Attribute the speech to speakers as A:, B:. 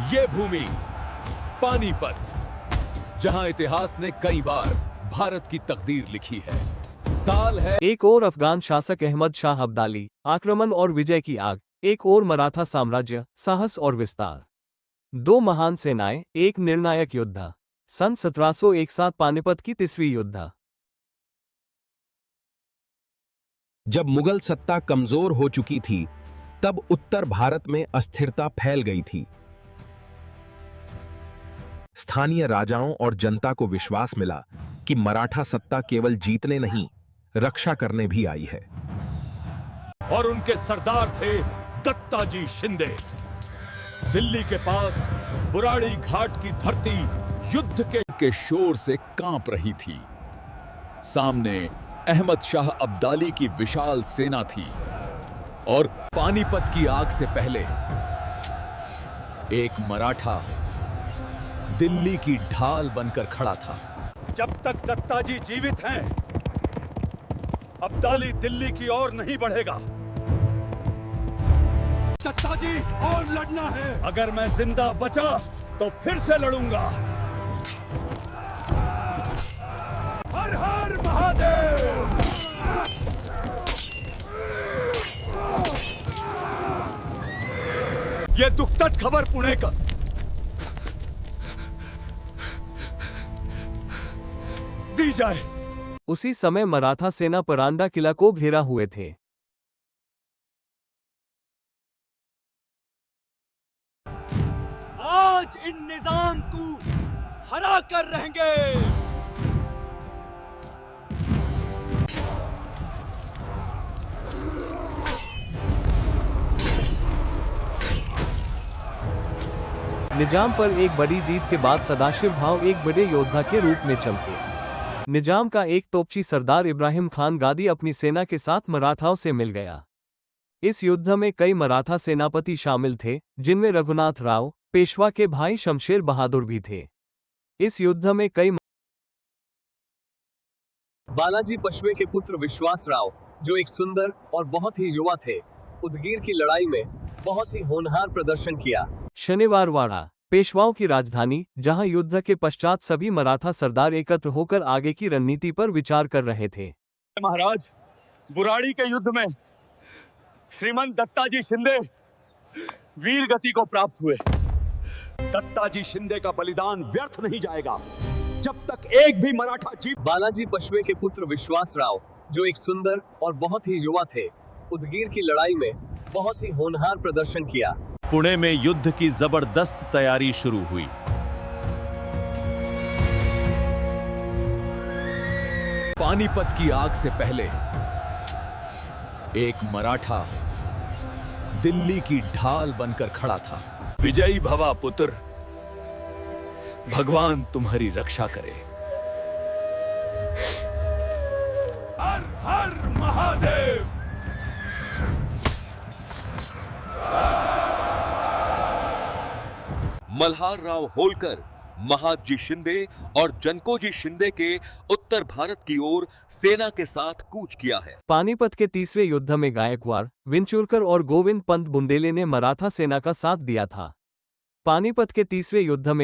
A: ये भूमि पानीपत, जहां इतिहास ने कई बार भारत की तकदीर लिखी है। साल है
B: एक और अफगान शासक अहमद शाह अब्दाली, आक्रमण और विजय की आग। एक और मराठा साम्राज्य, साहस और विस्तार। दो महान सेनाएं, एक निर्णायक युद्ध। सन 1701 पानीपत की तीसरी युद्ध।
C: जब मुगल सत्ता कमजोर हो चुकी थी, तब उत्तर भारत में अस्थिरता फैल गई थी। स्थानीय राजाओं और जनता को विश्वास मिला कि मराठा सत्ता केवल जीतने नहीं, रक्षा करने भी आई है।
A: और उनके सरदार थे दत्ताजी शिंदे। दिल्ली के पास बुराड़ी घाट की धरती युद्ध के शोर से कांप रही थी। सामने अहमद शाह अब्दाली की विशाल सेना थी और पानीपत की आग से पहले एक मराठा दिल्ली की ढाल बनकर खड़ा था। जब तक दत्ताजी जीवित हैं, अब्दाली दिल्ली की ओर नहीं बढ़ेगा। दत्ताजी और लड़ना है। अगर मैं जिंदा बचा तो फिर से लड़ूंगा। हर हर महादेव। ये दुखद खबर पुणे का दी जाए।
B: उसी समय मराठा सेना परांडा किला को घेरा हुए थे।
A: आज इन निजाम को हरा कर रहेंगे।
B: निजाम पर एक बड़ी जीत के बाद सदाशिव भाव एक बड़े योद्धा के रूप में चमके। निजाम का एक तोपची सरदार इब्राहिम खान गादी अपनी सेना के साथ मराठाओं से मिल गया। इस युद्ध में कई मराठा सेनापति शामिल थे, जिनमें रघुनाथ राव, पेशवा के भाई शमशेर बहादुर भी थे। इस युद्ध में कई बालाजी पेशवे के पुत्र विश्वास राव, जो एक सुंदर और बहुत ही युवा थे, उदगीर की लड़ाई में बहुत ही होनहार प्रदर्शन किया। शनिवारवाड़ा, पेशवाओं की राजधानी, जहां युद्ध के पश्चात सभी मराठा सरदार एकत्र होकर आगे की रणनीति पर विचार कर रहे थे।
A: महाराज, बुराड़ी के युद्ध में श्रीमंत दत्ताजी शिंदे वीर गति को प्राप्त हुए। दत्ताजी शिंदे का बलिदान व्यर्थ नहीं जाएगा जब तक एक भी मराठा जीत।
B: बालाजी पेशवे के पुत्र विश्वास राव, जो एक सुंदर और बहुत ही युवा थे, उदगीर की लड़ाई में बहुत ही होनहार प्रदर्शन किया।
A: पुणे में युद्ध की जबरदस्त तैयारी शुरू हुई। पानीपत की आग से पहले एक मराठा दिल्ली की ढाल बनकर खड़ा था। विजयी भवा पुत्र, भगवान तुम्हारी रक्षा करे। हर हर महादेव।
D: मल्हार राव होलकर, महादजी शिंदे और जनकोजी शिंदे के उत्तर भारत की ओर सेना के साथ कूच किया है।
B: पानीपत के तीसरे युद्ध में गायकवाड़, विंचुरकर और गोविंद पंत बुंदेले ने मराठा सेना का साथ दिया था। पानीपत के तीसरे युद्ध में